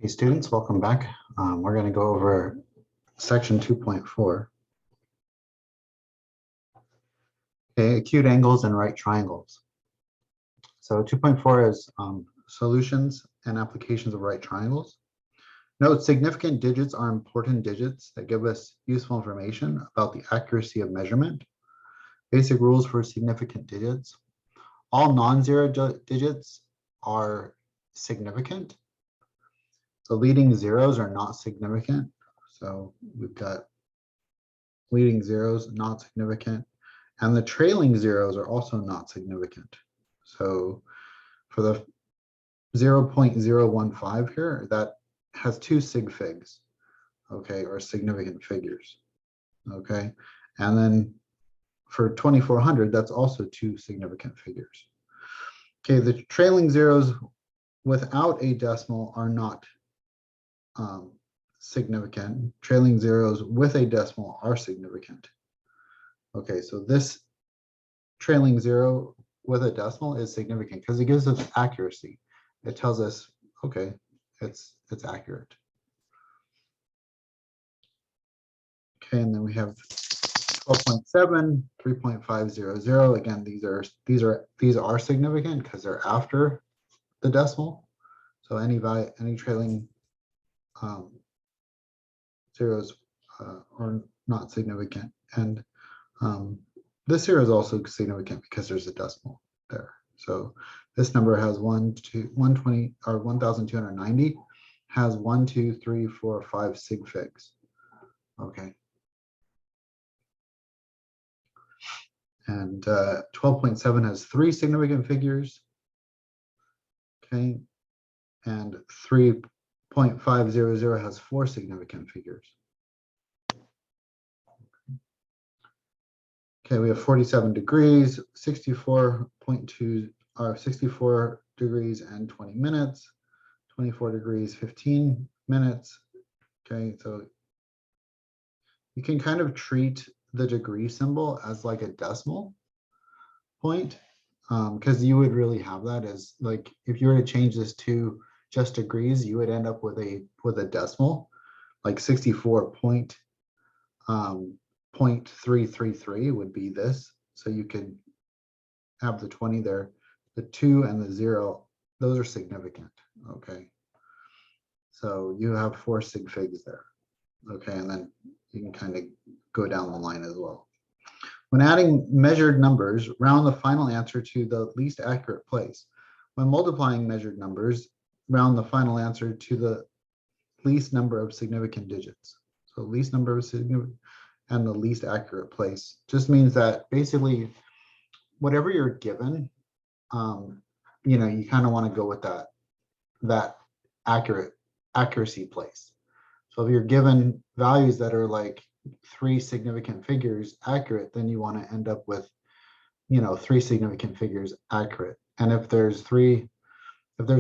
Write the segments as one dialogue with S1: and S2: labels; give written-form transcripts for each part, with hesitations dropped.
S1: Hey students, welcome back. We're going to go over section 2.4. Okay, acute angles and right triangles. So 2.4 is solutions and applications of right triangles. Note, significant digits are important digits that give us useful information about the accuracy of measurement. Basic rules for significant digits. All non-zero digits are significant. The leading zeros are not significant. So we've got leading zeros not significant, and the trailing zeros are also not significant. So for the 0.015 here, that has two sig figs, okay, or significant figures, okay? And then for 2400, that's also two significant figures. Okay, the trailing zeros without a decimal are not significant. Trailing zeros with a decimal are significant. Okay, so this trailing zero with a decimal is significant because it gives us accuracy. It tells us, okay, it's accurate. Okay, and then we have 12.7, 3.500. Again, these are significant because they're after the decimal. So any trailing zeros are not significant, and this here is also significant because there's a decimal there. So this number has 120 or 1,290 has 1, 2, 3, 4, 5 sig figs. Okay. And 12.7 has 3 significant figures. Okay. And 3.500 has 4 significant figures. Okay, we have 47 degrees, 64.2 or 64 degrees and 20 minutes, 24 degrees, 15 minutes. Okay, so you can kind of treat the degree symbol as like a decimal point, because you would really have that as like, if you were to change this to just degrees, you would end up with a decimal, like 64.333 would be this. So you could have the 20 there, the 2 and the 0, those are significant. Okay, so you have 4 sig figs there. Okay, and then you can kind of go down the line as well. When adding measured numbers, round the final answer to the least accurate place. When multiplying measured numbers, round the final answer to the least number of significant digits. So least number of significant and the least accurate place just means that basically whatever you're given, you know, you kind of want to go with that accuracy place. So if you're given values that are like 3 significant figures accurate, then you want to end up with, you know, 3 significant figures accurate. And if there's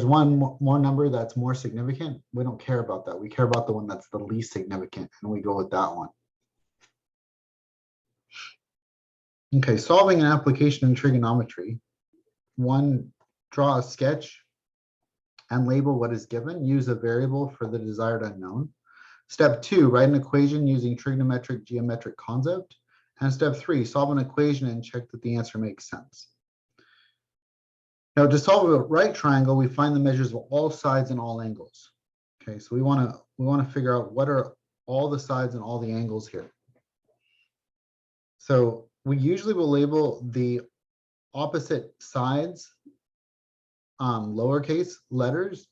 S1: one more number that's more significant, we don't care about that. We care about the one that's the least significant, and we go with that one. Okay, solving an application in trigonometry. 1, draw a sketch and label what is given. Use a variable for the desired unknown. Step 2, write an equation using trigonometric geometric concept. And step 3, solve an equation and check that the answer makes sense. Now, to solve a right triangle, we find the measures of all sides and all angles. Okay, so we want to figure out what are all the sides and all the angles here. So we usually will label the opposite sides lowercase letters,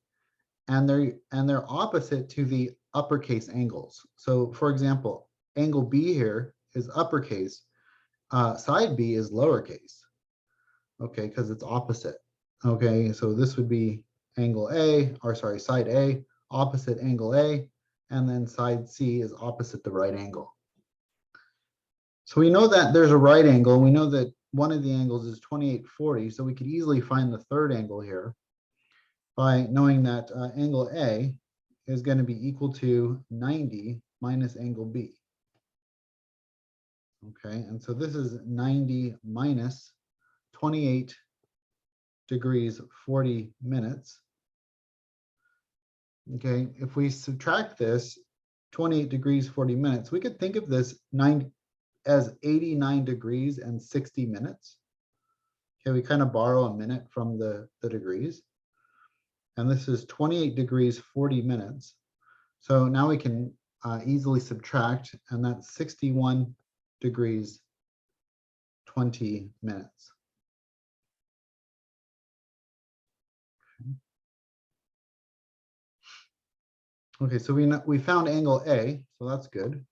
S1: and they're opposite to the uppercase angles. So for example, angle B here is uppercase, side B is lowercase, okay, because it's opposite. Okay, so this would be angle A, or sorry, side A, opposite angle A, and then side C is opposite the right angle. So we know that there's a right angle, and we know that one of the angles is 2840, so we could easily find the third angle here by knowing that angle A is going to be equal to 90 minus angle B. Okay, and so this is 90 minus 28 degrees 40 minutes. Okay, if we subtract this 28 degrees, 40 minutes, we could think of this as 89 degrees and 60 minutes. Okay, we kind of borrow a minute from the degrees. And this is 28 degrees, 40 minutes. So now we can easily subtract, and that's 61 degrees, 20 minutes. Okay, so we found angle A, so that's good.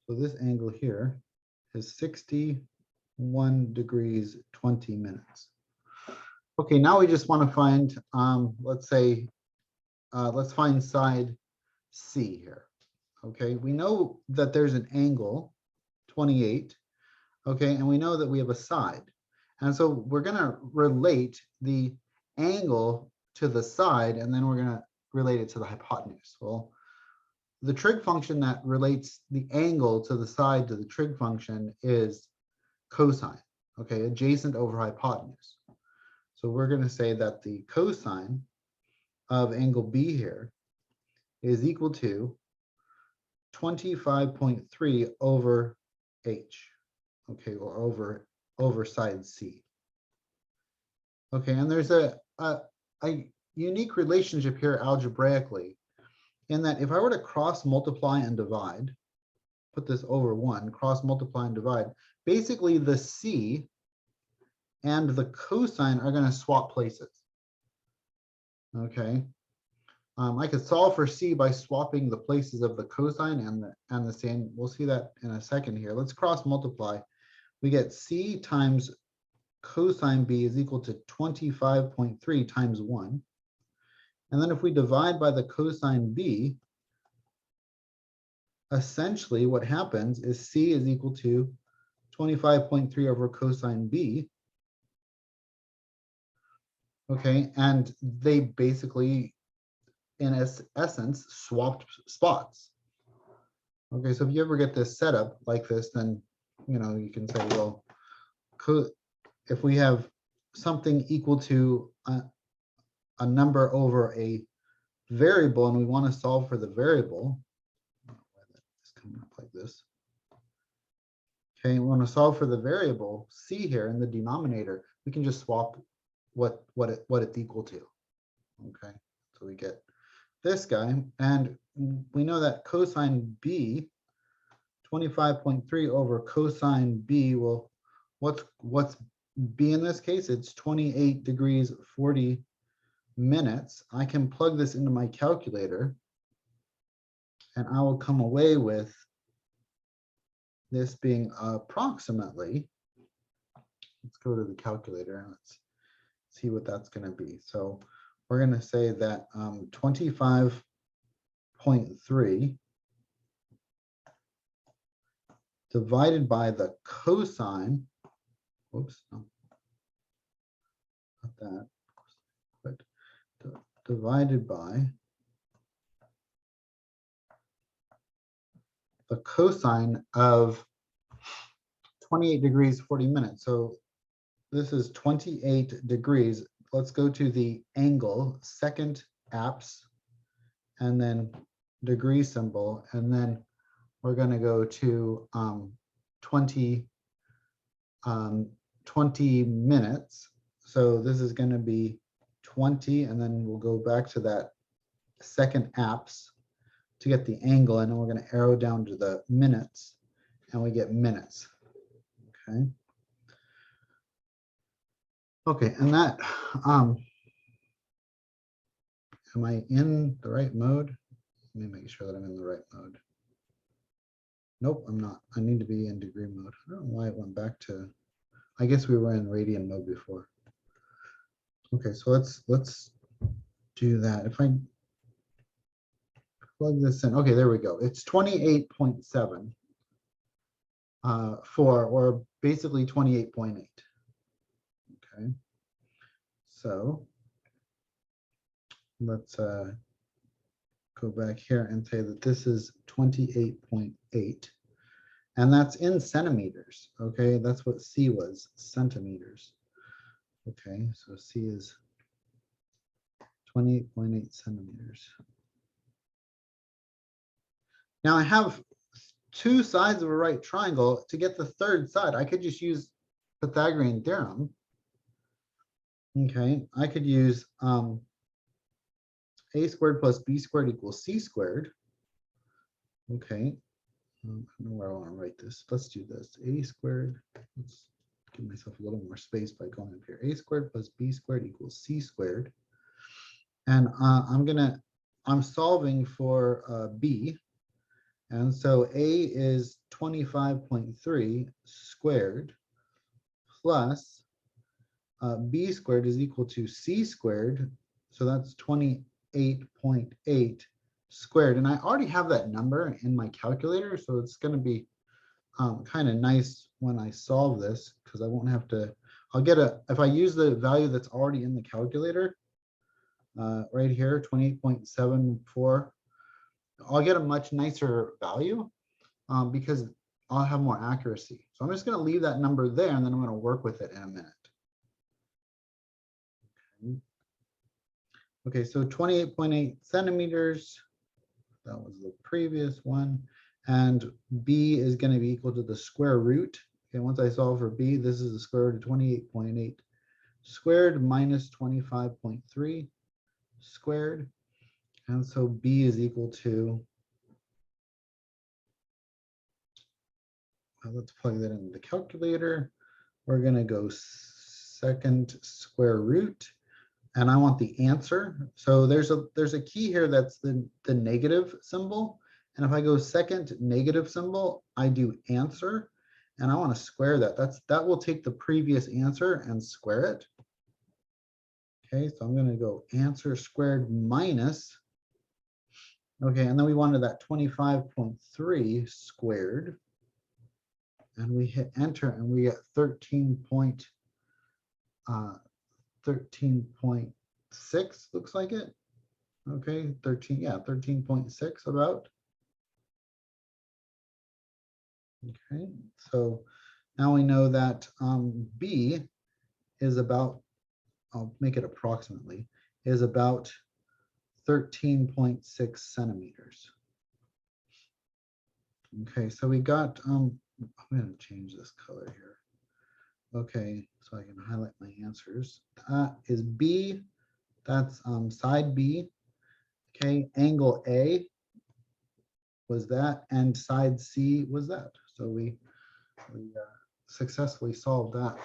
S1: So this angle here is 61 degrees, 20 minutes. Okay, now we just want to find, let's say, let's find side C here. Okay, we know that there's an angle, 28, okay, and we know that we have a side. And so we're going to relate the angle to the side, and then we're going to relate it to the hypotenuse. Well, the trig function that relates the angle to the side to the trig function is cosine, okay, adjacent over hypotenuse. So we're going to say that the cosine of angle B here is equal to 25.3 over H, okay, or over side C. Okay, and there's a unique relationship here algebraically in that if I were to cross multiply and divide, put this over 1, cross multiply and divide, basically the C and the cosine are going to swap places. Okay, I could solve for C by swapping the places of the cosine and the sin. We'll see that in a second here. Let's cross multiply. We get C times cosine B is equal to 25.3 times 1. And then if we divide by the cosine B, essentially what happens is C is equal to 25.3 over cosine B. Okay, and they basically, in essence, swapped spots. Okay, so if you ever get this setup like this, then you can say, well, if we have something equal to a number over a variable and we want to solve for the variable, it's coming up like this. Okay, we want to solve for the variable C here in the denominator, we can just swap what it's equal to. Okay, so we get this guy, and we know that cosine B, 25.3 over cosine B, well, what's B in this case? It's 28 degrees, 40 minutes. I can plug this into my calculator, and I will come away with this being approximately, let's go to the calculator and let's see what that's going to be. So we're going to say that 25.3 divided by the cosine, whoops, no, not that, but divided by the cosine of 28 degrees, 40 minutes. So this is 28 degrees. Let's go to the angle, second apse, and then degree symbol, and then we're going to go to 20 minutes. So this is going to be 20, and then we'll go back to that second apse to get the angle, and then we're going to arrow down to the minutes, and we get minutes. Okay. Okay, and that, am I in the right mode? Let me make sure that I'm in the right mode. Nope, I'm not. I need to be in degree mode. I don't know why it went back to, I guess we were in radian mode before. Okay, so let's do that. If I plug this in, okay, there we go. It's 28.7 or basically 28.8. Okay, so let's go back here and say that this is 28.8, and that's in centimeters. Okay, that's what C was, centimeters. Okay, so C is 28.8 centimeters. Now I have two sides of a right triangle. To get the third side, I could just use Pythagorean theorem. Okay, I could use a squared plus b squared equals c squared. Okay, I don't know where I want to write this. Let's do this. A squared, let's give myself a little more space by going up here. A squared plus b squared equals c squared. And I'm solving for b. And so a is 25.3 squared plus b squared is equal to c squared. So that's 28.8 squared. And I already have that number in my calculator. So it's going to be kind of nice when I solve this, because I won't have to, if I use the value that's already in the calculator, right here, 28.74, I'll get a much nicer value because I'll have more accuracy. So I'm just going to leave that number there, and then I'm going to work with it in a minute. Okay, so 28.8 centimeters, that was the previous one, and b is going to be equal to the square root. Okay, once I solve for b, this is the square root of 28.8 squared minus 25.3 squared. And so b is equal to, let's plug that into the calculator. We're going to go second square root, and I want the answer. So there's a key here that's the negative symbol. And if I go second negative symbol, I do answer, and I want to square that. That will take the previous answer and square it. Okay, so I'm going to go answer squared minus. Okay, and then we wanted that 25.3 squared. And we hit enter, and we get 13.6, looks like it. Okay, 13.6 about. Okay, so now we know that B is about, I'll make it approximately, is about 13.6 centimeters. Okay, so we got, I'm going to change this color here. Okay, so I can highlight my answers. That is B, that's side B. Okay, angle A was that, and side C was that. So we successfully solved that.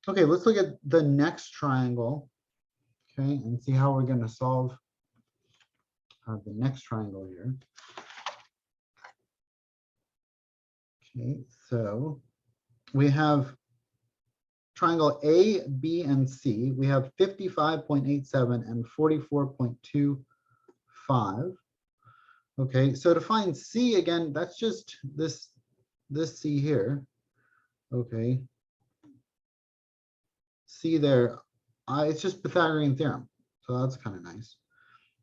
S1: Okay, let's look at the next triangle, okay, and see how we're going to solve the next triangle here. Okay, so we have triangle A, B, and C. We have 55.87 and 44.25. Okay, so to find C again, that's just this C here. Okay, C there, it's just Pythagorean theorem, so that's kind of nice.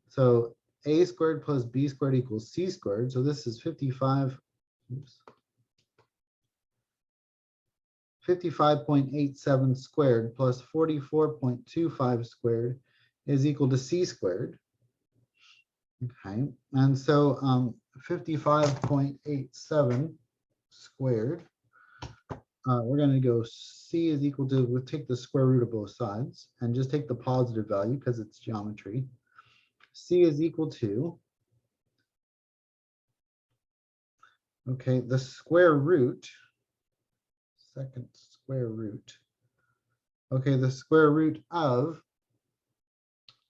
S1: So a squared plus b squared equals c squared. So this is 55.87 squared plus 44.25 squared is equal to c squared. Okay, and so 55.87 squared, we're going to go c is equal to, we'll take the square root of both sides and just take the positive value because it's geometry. C is equal to, okay, the square root, second square root, okay, the square root of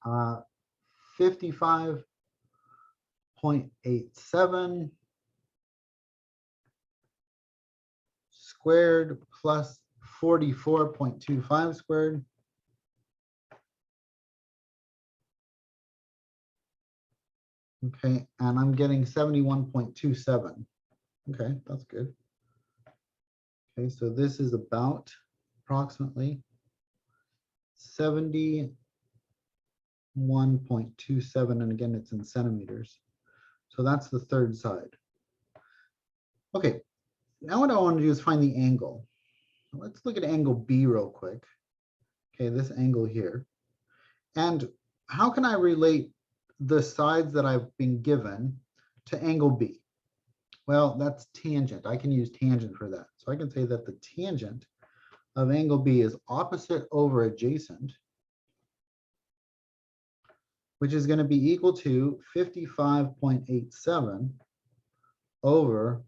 S1: 55.87 squared plus 44.25 squared. Okay, and I'm getting 71.27. Okay, that's good. Okay, so this is about approximately 71.27, and again, it's in centimeters. So that's the third side. Okay, now what I want to do is find the angle. Let's look at angle B real quick. Okay, this angle here. And how can I relate the sides that I've been given to angle B? Well, that's tangent. I can use tangent for that. So I can say that the tangent of angle B is opposite over adjacent, which is going to be equal to 55.87 over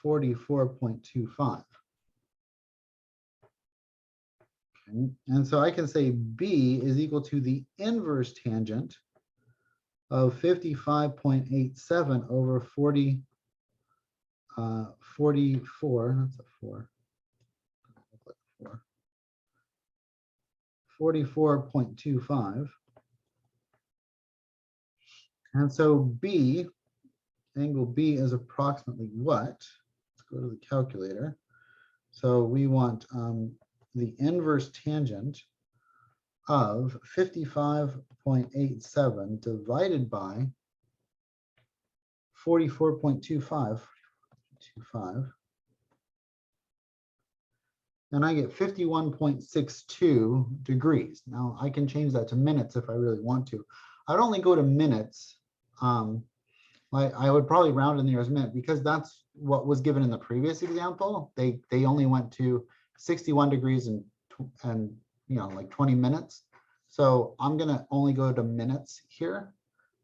S1: 44.25. Okay. And so I can say B is equal to the inverse tangent of 55.87 over 44, that's a 4, 44.25. And so B, angle B is approximately what? Let's go to the calculator. So we want the inverse tangent of 55.87 divided by 44.25, and I get 51.62 degrees. Now I can change that to minutes if I really want to. I'd only go to minutes. I would probably round in the nearest minute because that's what was given in the previous example. They only went to 61 degrees and like 20 minutes. So I'm gonna only go to minutes here,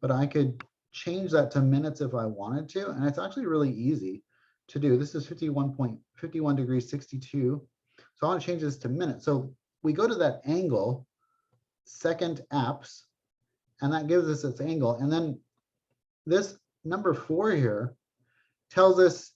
S1: but I could change that to minutes if I wanted to, and it's actually really easy to do. This is 51 degrees 62. So I want to change this to minutes. So we go to that angle, second apse, and that gives us its angle. And then this number 4 here tells us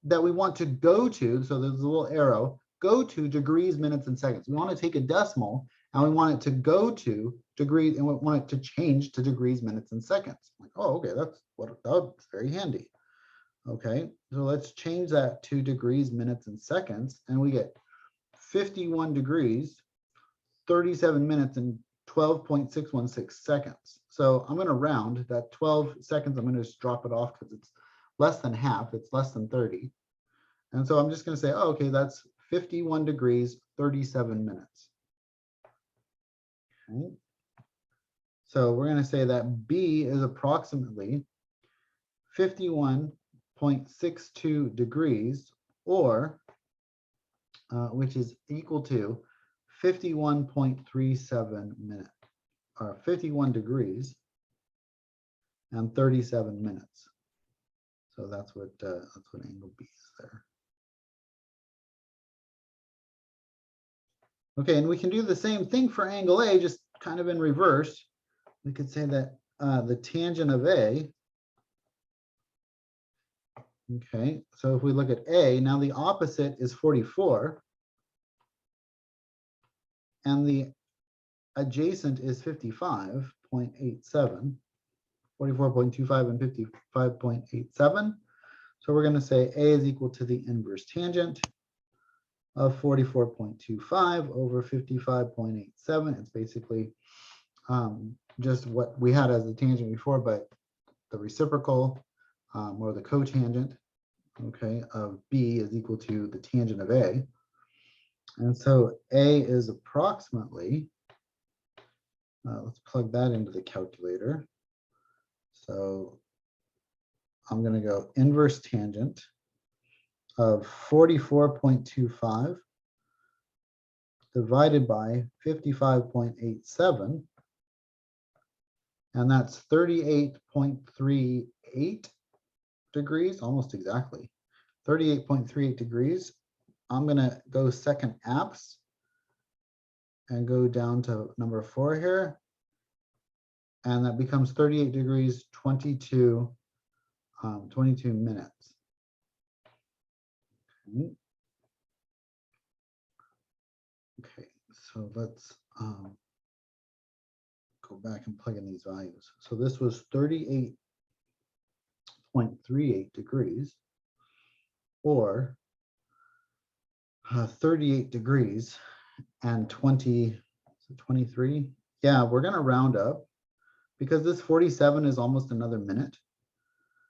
S1: that we want to go to, so there's a little arrow, go to degrees, minutes, and seconds. We want to take a decimal and we want it to go to degrees, and we want it to change to degrees, minutes, and seconds. Like, oh, okay, that's very handy. Okay, so let's change that to degrees, minutes, and seconds, and we get 51 degrees, 37 minutes, and 12.616 seconds. So I'm going to round that 12 seconds. I'm going to just drop it off because it's less than half. It's less than 30. And so I'm just going to say, oh, okay, that's 51 degrees, 37 minutes. Okay. So we're going to say that B is approximately 51.62 degrees, or which is equal to 51.37 minutes, or 51 degrees and 37 minutes. So that's what angle B is there. Okay, and we can do the same thing for angle A, just kind of in reverse. We could say that the tangent of A. Okay, so if we look at A, now the opposite is 44. And the adjacent is 55.87, 44.25 and 55.87. So we're going to say A is equal to the inverse tangent of 44.25 over 55.87. It's basically just what we had as the tangent before, but the reciprocal or the cotangent, okay, of B is equal to the tangent of A. And so A is approximately, let's plug that into the calculator. So I'm going to go inverse tangent of 44.25 divided by 55.87, and that's 38.38 degrees, almost exactly, 38.38 degrees. I'm going to go second apse and go down to number 4 here, and that becomes 38 degrees 22 minutes. Okay, so let's go back and plug in these values. So this was 38.38 degrees, or 38 degrees and 23. Yeah, we're going to round up because this 47 is almost another minute.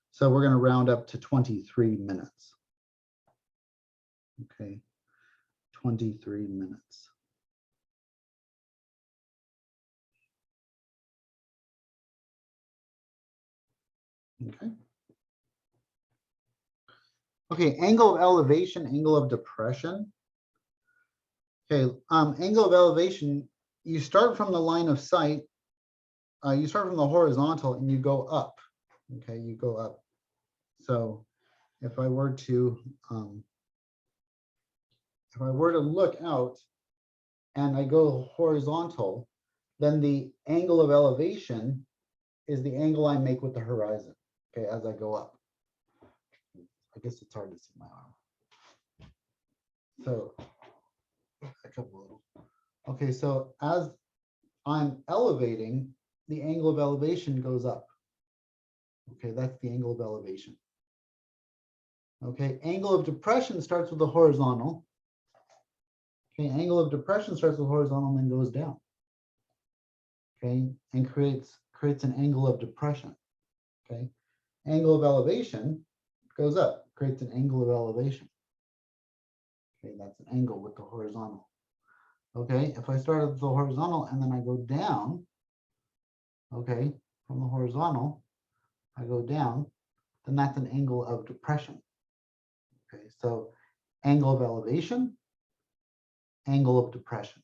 S1: So we're going to round up to 23 minutes. Okay, 23 minutes. Okay. Okay, angle of elevation, angle of depression. Okay, angle of elevation, you start from the line of sight, you start from the horizontal and you go up. Okay, you go up. So if I were to look out and I go horizontal, then the angle of elevation is the angle I make with the horizon, okay, as I go up. I guess it's hard to see my arm. So, back up a little. Okay, so as I'm elevating, the angle of elevation goes up. Okay, that's the angle of elevation. Okay, angle of depression starts with the horizontal. Okay, angle of depression starts with horizontal and then goes down. Okay, and creates an angle of depression. Okay, angle of elevation goes up, creates an angle of elevation. Okay, that's an angle with the horizontal. Okay, if I start at the horizontal and then I go down, okay, from the horizontal, I go down, then that's an angle of depression. Okay, so angle of elevation, angle of depression.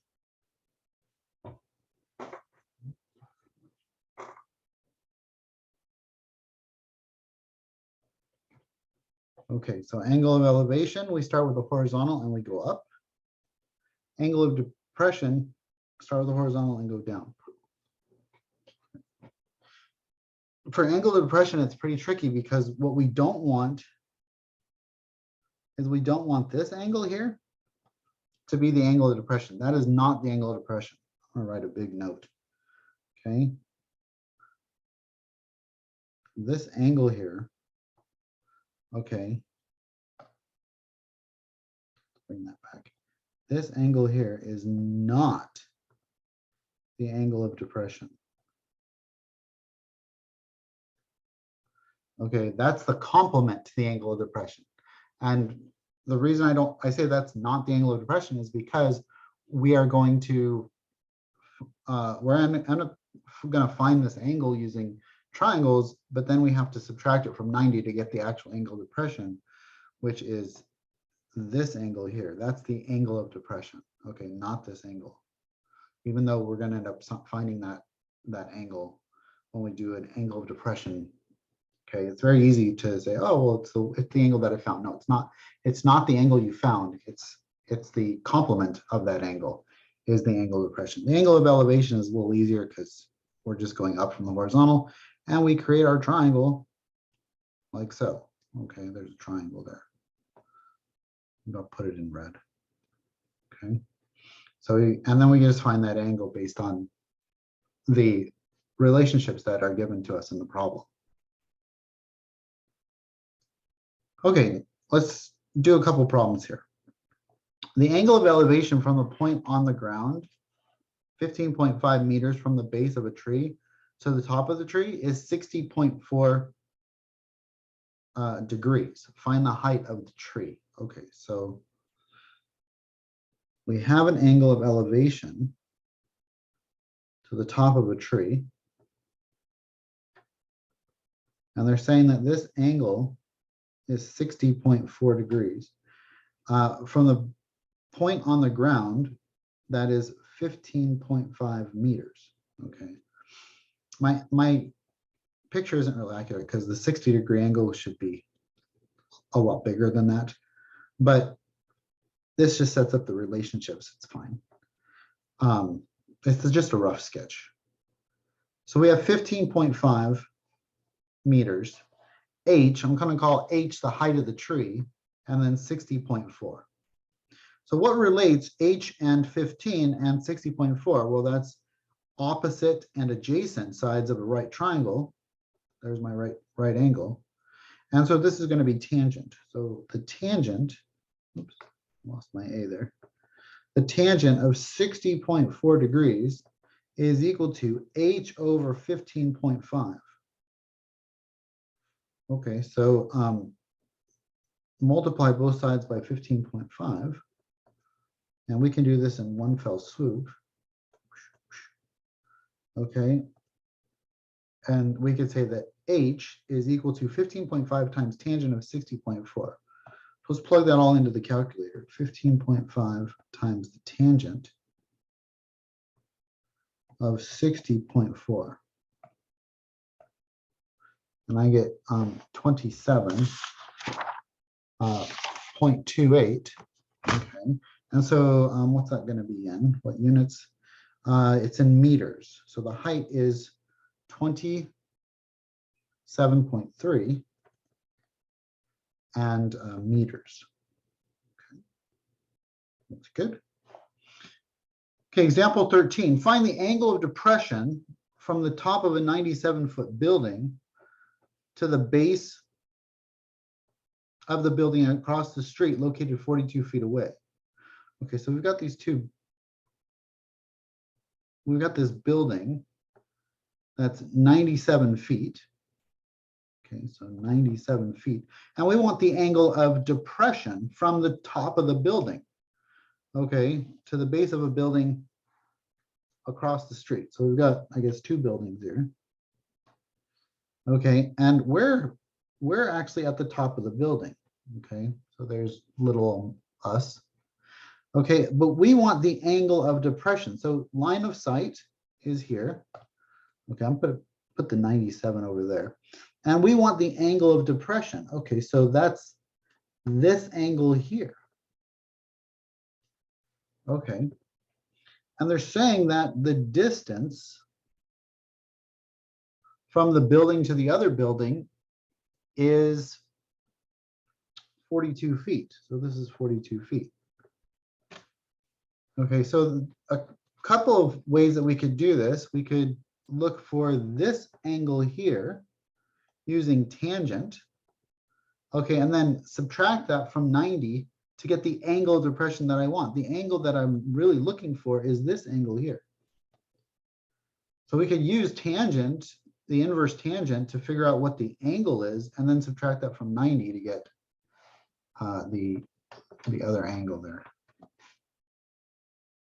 S1: Okay, so angle of elevation, we start with the horizontal and we go up. Angle of depression, start with the horizontal and go down. For angle of depression, it's pretty tricky because what we don't want is we don't want this angle here to be the angle of depression. That is not the angle of depression. I'm gonna write a big note. Okay. This angle here, okay. Bring that back. This angle here is not the angle of depression. Okay, that's the complement to the angle of depression. And the reason I say that's not the angle of depression is because we are going to, I'm gonna find this angle using triangles, but then we have to subtract it from 90 to get the actual angle of depression, which is this angle here. That's the angle of depression. Okay, not this angle. Even though we're gonna end up finding that angle when we do an angle of depression. Okay, it's very easy to say, oh, well, it's the angle that I found. No, it's not. It's not the angle you found. It's the complement of that angle is the angle of depression. The angle of elevation is a little easier because we're just going up from the horizontal and we create our triangle like so. Okay, there's a triangle there. I'm gonna put it in red. Okay, so and then we just find that angle based on the relationships that are given to us in the problem. Okay, let's do a couple problems here. The angle of elevation from the point on the ground, 15.5 meters from the base of a tree to the top of the tree is 60.4 degrees. Find the height of the tree. Okay, so we have an angle of elevation to the top of a tree. And they're saying that this angle is 60.4 degrees. From the point on the ground, that is 15.5 meters. Okay. My picture isn't really accurate because the 60-degree angle should be a lot bigger than that. But this just sets up the relationships. It's fine. This is just a rough sketch. So we have 15.5 meters. H, I'm going to call H the height of the tree, and then 60.4. So what relates H and 15 and 60.4? Well, that's opposite and adjacent sides of a right triangle. There's my right angle. And so this is going to be tangent. So the tangent, oops, lost my A there. The tangent of 60.4 degrees is equal to H over 15.5. Okay, so multiply both sides by 15.5. And we can do this in one fell swoop. Okay. And we could say that h is equal to 15.5 times tangent of 60.4. Let's plug that all into the calculator. 15.5 times the tangent of 60.4. And I get 27.28. Okay. And so what's that going to be in? What units? It's in meters. So the height is 27.3 and meters. Okay. That's good. Okay, example 13. Find the angle of depression from the top of a 97-foot building to the base of the building across the street located 42 feet away. Okay, so we've got these two. We've got this building that's 97 feet. Okay, so 97 feet. And we want the angle of depression from the top of the building, okay, to the base of a building across the street. So we've got, I guess, two buildings here. Okay, and we're actually at the top of the building. Okay, so there's little us. Okay, but we want the angle of depression. So line of sight is here. Okay, I'm gonna put the 97 over there. And we want the angle of depression. Okay, so that's this angle here. Okay, and they're saying that the distance from the building to the other building is 42 feet. So this is 42 feet. Okay, so a couple of ways that we could do this. We could look for this angle here using tangent. Okay, and then subtract that from 90 to get the angle of depression that I want. The angle that I'm really looking for is this angle here. So we could use tangent, the inverse tangent, to figure out what the angle is, and then subtract that from 90 to get the other angle there.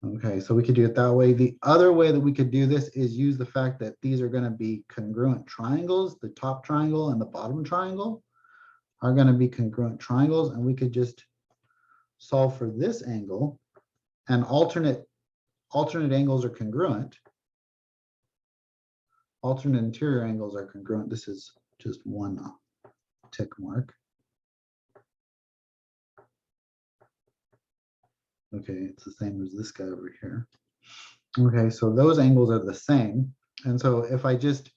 S1: Okay, so we could do it that way. The other way that we could do this is use the fact that these are going to be congruent triangles. The top triangle and the bottom triangle are going to be congruent triangles, and we could just solve for this angle, and alternate angles are congruent. Alternate interior angles are congruent. This is just one tick mark. Okay, it's the same as this guy over here. Okay, so those angles are the same. And so if I just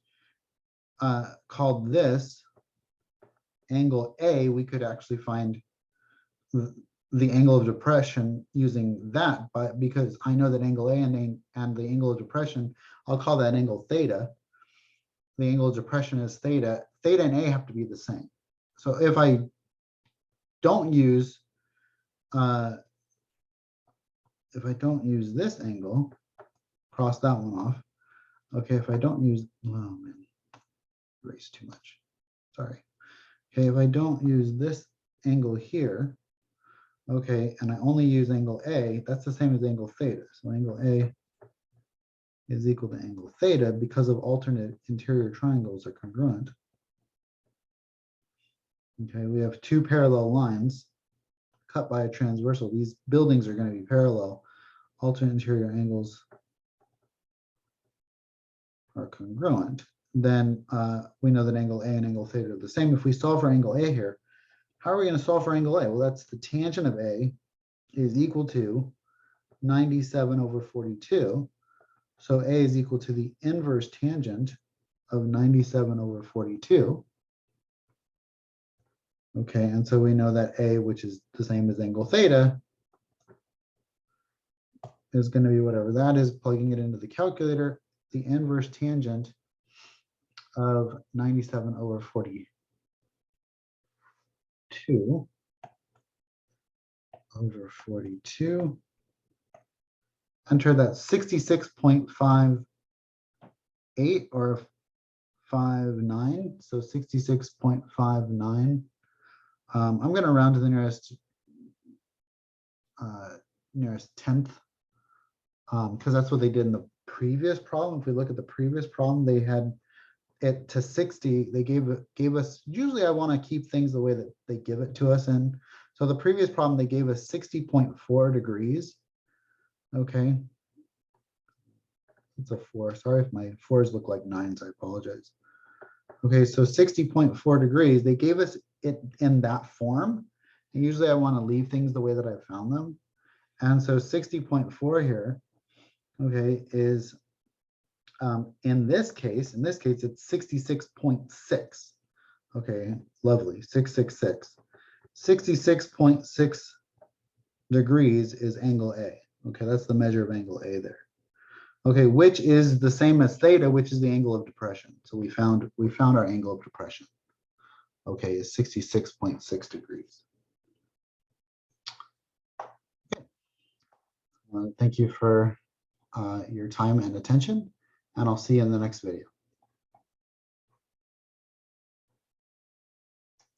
S1: called this angle A, we could actually find the angle of depression using that, but because I know that angle A and the angle of depression, I'll call that angle theta. The angle of depression is theta. Theta and A have to be the same. So if I don't use this angle, cross that one off. Okay, if I don't use, oh man, erase too much. Sorry. Okay, if I don't use this angle here, okay, and I only use angle A, that's the same as angle theta. So angle A is equal to angle theta because of alternate interior triangles are congruent. Okay, we have two parallel lines cut by a transversal. These buildings are going to be parallel. Alternate interior angles are congruent. Then we know that angle A and angle theta are the same. If we solve for angle A here, how are we going to solve for angle A? Well, that's the tangent of A is equal to 97 over 42. So A is equal to the inverse tangent of 97 over 42. Okay, and so we know that A, which is the same as angle theta, is going to be whatever that is, plugging it into the calculator, the inverse tangent of 97 over 42 over 42. Enter that 66.58 or 59, so 66.59. I'm going to round to the nearest tenth, because that's what they did in the previous problem. If we look at the previous problem, they had it to 60, they gave us, usually I want to keep things the way that they give it to us in. So the previous problem, they gave us 60.4 degrees. Okay. It's a 4. Sorry if my 4s look like 9s, I apologize. Okay, so 60.4 degrees, they gave us it in that form. And usually I want to leave things the way that I found them. And so 60.4 here, okay, is in this case, it's 66.6. Okay, lovely, 666. 66.6 degrees is angle A. Okay, that's the measure of angle A there. Okay, which is the same as theta, which is the angle of depression. So we found our angle of depression. Okay, is 66.6 degrees. Okay. Thank you for your time and attention, and I'll see you in the next video.